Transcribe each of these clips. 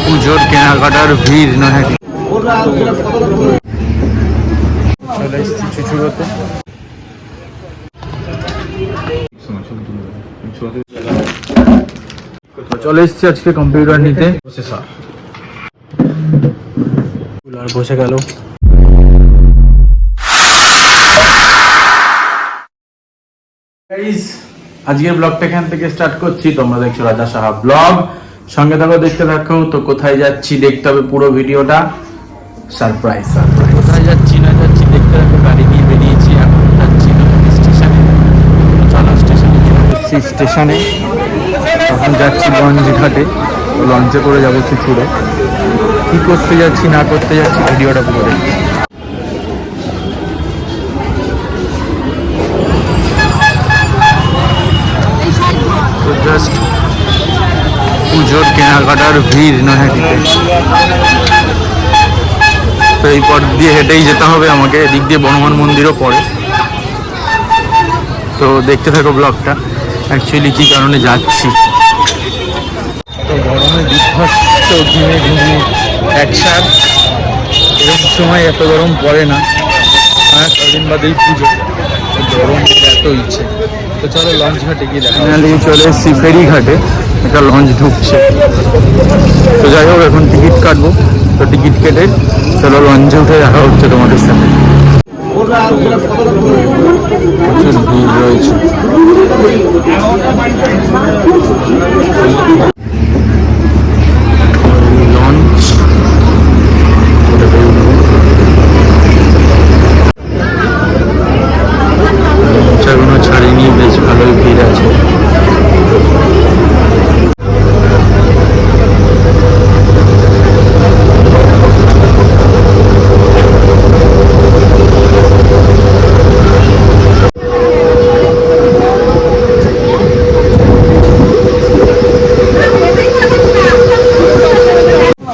পুজোর কেনাকাটার ভিড় নয়। চলে এসেছি চুচুড়োতে। চলে এসেছি আজকে কম্পিউটার নিতে। আর বসে গেল। আজকের ব্লগটা এখান থেকে স্টার্ট করছি। তোমরা দেখছো রাজা সাহা ব্লগ, সঙ্গে থাকো, দেখতে থাকো। তো কোথায় যাচ্ছি দেখতে হবে পুরো ভিডিওটা। Surprise surprise. কোথায় যাচ্ছি না যাচ্ছি দেখতে থাকো। গাড়ি নিয়ে বেরিয়েছি, এখন যাচ্ছি স্টেশনে। চলো স্টেশনে স্টেশনে এখন যাচ্ছি লঞ্চ ঘাটে। লঞ্চে করে যাবো চুচুড়ে। কি করতে যাচ্ছি না করতে যাচ্ছি ভিডিওটা পুরো দেখি। জাস্ট পুজোর কেনাকাটার ভিড় নৈহাটিতে। তো এই পথ দিয়ে হেঁটেই যেতে হবে আমাকে। এদিক দিয়ে বনমান মন্দিরও পড়ে। তো দেখতে থাকো ব্লগটা, অ্যাকচুয়ালি কী কারণে যাচ্ছি। তো গরমে বিধ্বস্ত, ঘুমে ঘুমে একসাথ। এরকম সময় এত গরম পড়ে না। হ্যাঁ, কদিন বাদেই পুজো, গরম এত ইচ্ছে। তো চলো লঞ্চ ঘাটে গিয়ে দেখা। ফাইনালি চলে এসেছি ফেরি ঘাটে, একটা লঞ্চ ঢুকছে। তো যাই হোক, এখন টিকিট কাটবো। তো টিকিট কেটে চলো লঞ্চে উঠে দেখা হচ্ছে তোমাদের সাথে। প্রচুর ভিড় রয়েছে। লঞ্চ এখনো ছাড়িনি, বেশ ভালোই ভিড় আছে।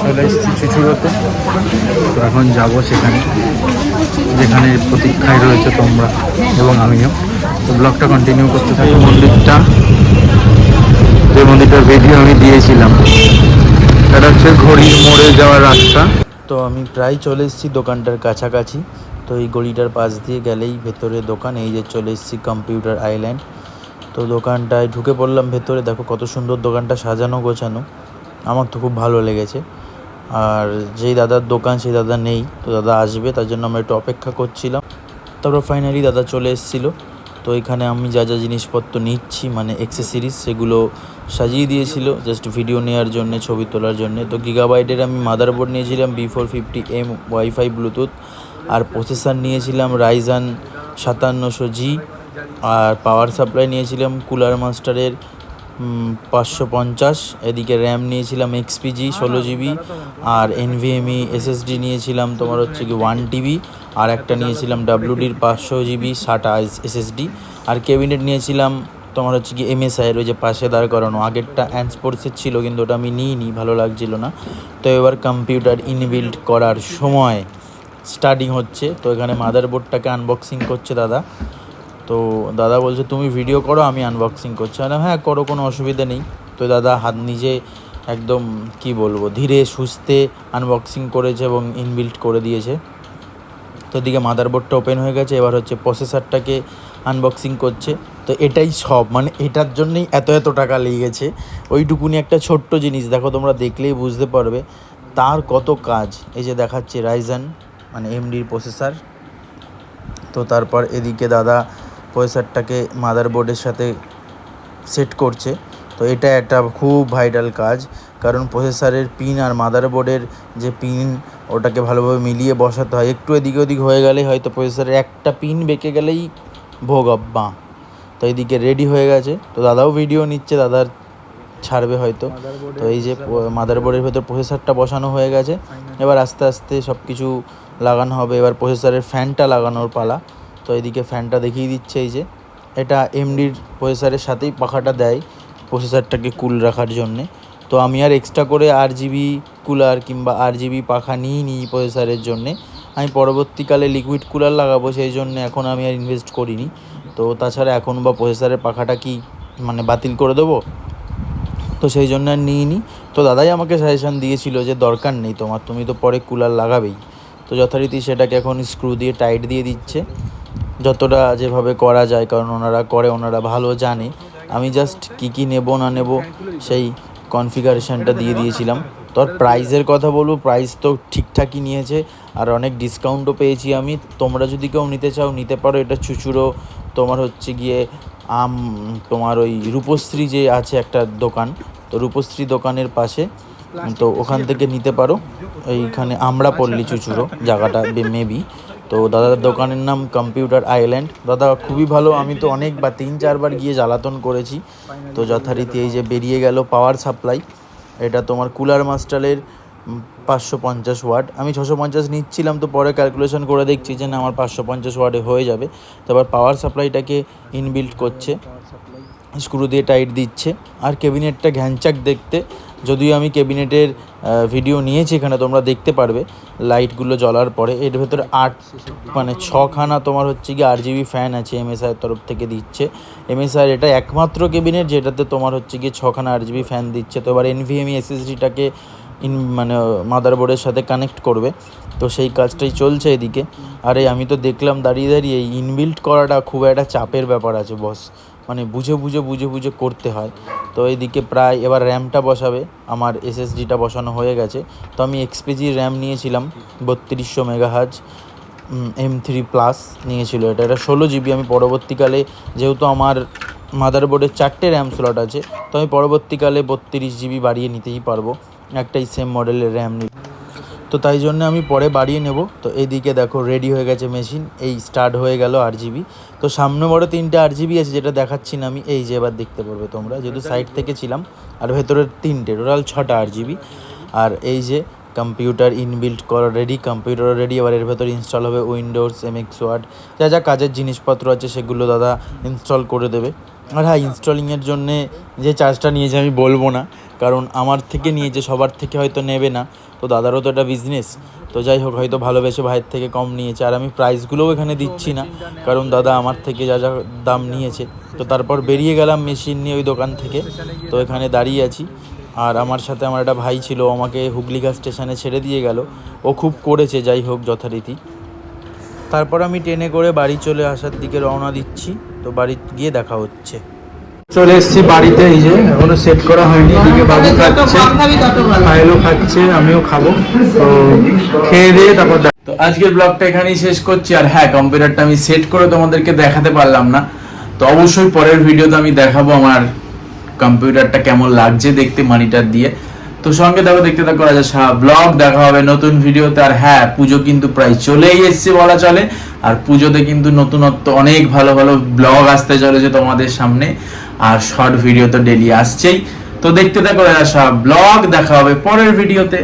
চলে এসেছি চুচুড়োতে। তো এখন যাবো সেখানে, যেখানে প্রতীক্ষায় রয়েছে তোমরা এবং আমিও। তো ব্লগটা কন্টিনিউ করতে থাকি। মন্দিরটা, যে মন্দিরটার ভিডিও আমি দিয়েছিলাম, এটা হচ্ছে ঘড়ির মোড়ে যাওয়ার রাস্তা। তো আমি প্রায় চলে এসেছি দোকানটার কাছাকাছি। তো এই গলিটার পাশ দিয়ে গেলেই ভেতরে দোকান। এই যে চলে এসেছি কম্পিউটার আইল্যান্ড। তো দোকানটায় ঢুকে পড়লাম ভেতরে। দেখো কত সুন্দর দোকানটা সাজানো গোছানো, আমার তো খুব ভালো লেগেছে। আর যেই দাদার দোকান সেই দাদা নেই, তো দাদা আসবে, তার জন্য আমরা একটু অপেক্ষা করছিলাম। তারপর ফাইনালি দাদা চলে এসেছিলো। তো এখানে আমি যা যা জিনিসপত্র নিচ্ছি, মানে অ্যাক্সেসরিজ, সেগুলো সাজিয়ে দিয়েছিল জাস্ট ভিডিও নেওয়ার জন্য, ছবি তোলার জন্য। তো গিগাবাইটের আমি মাদারবোর্ড নিয়েছিলাম B450M ওয়াইফাই ব্লুটুথ। আর প্রসেসর নিয়েছিলাম রাইজান 5700G। আর পাওয়ার সাপ্লাই নিয়েছিলাম কুলার মাস্টারের 550। এদিকে র্যাম নিয়েছিলাম XPG 16GB। আর NVMe SSD নিয়েছিলাম তোমার হচ্ছে কি 1TB। আর একটা নিয়েছিলাম WDর 500GB SATA SSD। আর ক্যাবিনেট নিয়েছিলাম তোমার হচ্ছে কি MSI-এর, ওই যে পাশে দাঁড় করানো। আগেরটা অ্যান্ডস্পোর্টসের ছিল, কিন্তু ওটা আমি নিইনি, ভালো লাগছিল না। তো এবার কম্পিউটার ইনবিল্ড করার সময় স্টার্টিং হচ্ছে। তো এখানে মাদারবোর্ডটাকে আনবক্সিং করছে দাদা। তো দাদা বলছে তুমি ভিডিও করো, আমি আনবক্সিং করছি। না হ্যাঁ করো, কোনো অসুবিধা নেই। তো দাদা হাত নিজে একদম কি বলবো, ধীরে সুস্থে আনবক্সিং করেছে এবং ইনবিল্ড করে দিয়েছে। তো এদিকে মাদারবোর্ডটা ওপেন হয়ে গেছে, এবার হচ্ছে প্রসেসরটাকে আনবক্সিং করছে। তো এটাই সব, মানে এটার জন্যই এত টাকা লেগেছে। ওইটুকুনি একটা ছোট্ট জিনিস, দেখো তোমরা দেখলেই বুঝতে পারবে তার কত কাজ। এই যে দেখাচ্ছে রাইজান, মানে এমডির প্রসেসর। তো তারপর এদিকে দাদা প্রসেসরটাকে মাদারবোর্ডের সাথে সেট করছে। তো এটা একটা খুব ভাইটাল কাজ, কারণ প্রসেসরের পিন আর মাদারবোর্ডের যে পিন, ওটাকে ভালোভাবে মিলিয়ে বসাতে হয়। একটু এদিকে ওদিক হয়ে গেলেই হয়তো প্রসেসরের একটা পিন বেঁকে গেলেই ভোগ বাঁ। তো এইদিকে রেডি হয়ে গেছে। তো দাদাও ভিডিও নিচ্ছে, দাদার ছাড়বে হয়তো। তো এই যে মাদারবোর্ডের ভেতর প্রসেসরটা বসানো হয়ে গেছে। এবার আস্তে আস্তে সব কিছু লাগানো হবে। এবার প্রসেসরের ফ্যানটা লাগানোর পালা। তো এদিকে ফ্যানটা দেখিয়ে দিচ্ছে। এই যে এটা এমডির প্রসেসরের সাথেই পাখাটা দেয় প্রসেসরটাকে কুল রাখার জন্যে। তো আমি আর এক্সট্রা করে RGB কুলার কিংবা RGB পাখা নিই প্রসেসরের জন্যে। আমি পরবর্তীকালে লিকুইড কুলার লাগাবো, সেই জন্য এখন আমি আর ইনভেস্ট করিনি। তো তাছাড়া এখন বা প্রসেসরের পাখাটা কি মানে বাতিল করে দেবো? তো সেই জন্য আর নিইনি। তো দাদাই আমাকে সাজেশান দিয়েছিল যে দরকার নেই তোমার, তুমি তো পরে কুলার লাগাবেই। তো যথারীতি সেটাকে এখন স্ক্রু দিয়ে টাইট দিয়ে দিচ্ছে যতটা যেভাবে করা যায়, কারণ ওনারা করে, ওনারা ভালো জানে। আমি জাস্ট কী নেব না নেব সেই কনফিগারেশানটা দিয়ে দিয়েছিলাম। তো আর প্রাইসের কথা বলবো, প্রাইস তো ঠিকঠাকই নিয়েছে আর অনেক ডিসকাউন্টও পেয়েছি আমি। তোমরা যদি কেউ নিতে চাও নিতে পারো। এটা চুচুড়ো তোমার হচ্ছে গিয়ে তোমার ওই রূপশ্রী যে আছে একটা দোকান, তো রূপশ্রী দোকানের পাশে, তো ওখান থেকে নিতে পারো। এইখানে আমরাপল্লী চুচুড়ো জায়গাটা মেবি। তো দাদার দোকানের নাম কম্পিউটার আইল্যান্ড। দাদা খুবই ভালো, আমি তো অনেকবার 3-4 বার গিয়ে জ্বালাতন করেছি। তো যথারীতি এই যে বেরিয়ে গেল পাওয়ার সাপ্লাই। এটা তোমার কুলার মাস্টারের 550 ওয়াট। আমি 650 নিচ্ছিলাম, তো পরে ক্যালকুলেশন করে দেখছি যে না আমার 550 ওয়াটে হয়ে যাবে। তো এবার পাওয়ার সাপ্লাইটাকে ইনবিল্ট করছে, স্ক্রু দিয়ে টাইট দিচ্ছে। আর ক্যাবিনেটটা ঘ্যানচাক দেখতে, যদিও আমি ক্যাবিনেটের ভিডিও নিয়েছি, এখানে তোমরা দেখতে পারবে লাইটগুলো জ্বলার পরে। এর ভেতরে 6খানা তোমার হচ্ছে কি RGB ফ্যান আছে, MSIয়ের তরফ থেকে দিচ্ছে। MSIয়ের এটা একমাত্র ক্যাবিনেট যেটাতে তোমার হচ্ছে গিয়ে 6খানা RGB ফ্যান দিচ্ছে। তো এবার NVMe SSDটাকে মাদারবোর্ডের সাথে কানেক্ট করবে, তো সেই কাজটাই চলছে এদিকে। আরে আমি তো দেখলাম দাঁড়িয়ে দাঁড়িয়ে এই ইনবিল্ট করাটা খুব একটা চাপের ব্যাপার আছে বস, মানে বুঝে করতে হয়। তো এইদিকে প্রায় এবার র্যামটা বসাবে, আমার SSDটা বসানো হয়ে গেছে। তো আমি XPG র্যাম নিয়েছিলাম 3200 মেগাহার্জ, M3+ নিয়েছিল এটা 16 GB। আমি পরবর্তীকালে যেহেতু আমার মাদারবোর্ডে 4টে র্যাম স্লট আছে, তো আমি পরবর্তীকালে 32 GB বাড়িয়ে নিতেই পারবো, একটাই সেম মডেলের র্যাম নিই। তো তাই জন্য আমি পরে বাড়িয়ে নেব। তো এইদিকে দেখো রেডি হয়ে গেছে মেশিন, এই স্টার্ট হয়ে গেল RGB। তো সামনে বড় 3টে RGB আছে, যেটা দেখাচ্ছি না আমি, এই যে এবার দেখতে পারবে তোমরা, যেহেতু সাইড থেকে ছিলাম। আর ভেতরের 3টে, টোটাল 6টা RGB। আর এই যে কম্পিউটার ইনবিল্ট করা রেডি, কম্পিউটার রেডি। এবার এর ভেতরে ইনস্টল হবে উইন্ডোজ, MX ওয়ার্ড, যা যা কাজের জিনিসপত্র আছে সেগুলো দাদা ইনস্টল করে দেবে। আর হ্যাঁ, ইনস্টলিংয়ের জন্যে যে চার্জটা নিয়েছে আমি বলবো না, কারণ আমার থেকে নিয়েছে, সবার থেকে হয়তো নেবে না। তো দাদারও তো একটা বিজনেস, তো যাই হোক হয়তো ভালোবেসে ভাইয়ের থেকে কম নিয়েছে। আর আমি প্রাইসগুলোও এখানে দিচ্ছি না, কারণ দাদা আমার থেকে যা যা দাম নিয়েছে। তো তারপর বেরিয়ে গেলাম মেশিন নিয়ে ওই দোকান থেকে। তো এখানে দাঁড়িয়ে আছি, আর আমার সাথে আমার একটা ভাই ছিল, আমাকে হুগলিঘাট স্টেশনে ছেড়ে দিয়ে গেল। ও খুব করেছে, যাই হোক যথারীতি। তারপর আমি ট্রেনে করে বাড়ি চলে আসার দিকে রওনা দিচ্ছি। তো বাড়ি গিয়ে দেখা হচ্ছে। চলে এসেছি বাড়িতে, এই যে এখনো সেট করা হয়নি। এদিকে বাবু খাচ্ছে, পায়েলও খাচ্ছে, আমিও খাবো। তো খেয়ে দিয়ে তারপর তো আজকের ব্লগটা এখানেই শেষ করছি। আর হ্যাঁ, কম্পিউটারটা আমি সেট করে তোমাদেরকে দেখাতে পারলাম না, তো অবশ্যই পরের ভিডিওতে আমি দেখাবো আমার কম্পিউটারটা কেমন লাগছে দেখতে মনিটর দিয়ে। তো সঙ্গে দেখো, দেখতে থাকো রাজা সাহা ব্লগ। দেখা হবে নতুন ভিডিওতে। আর হ্যাঁ, পুজো কিন্তু প্রায় চলেই এসছে বলা চলে। আর পুজোতে কিন্তু নতুনত্ব অনেক ভালো ভালো ব্লগ আসতে চলেছে তোমাদের সামনে, আর শর্ট ভিডিও তো ডেলি আসছেই। তো দেখতে থাকো রাজা সাহা ব্লগ। দেখা হবে পরের ভিডিওতে।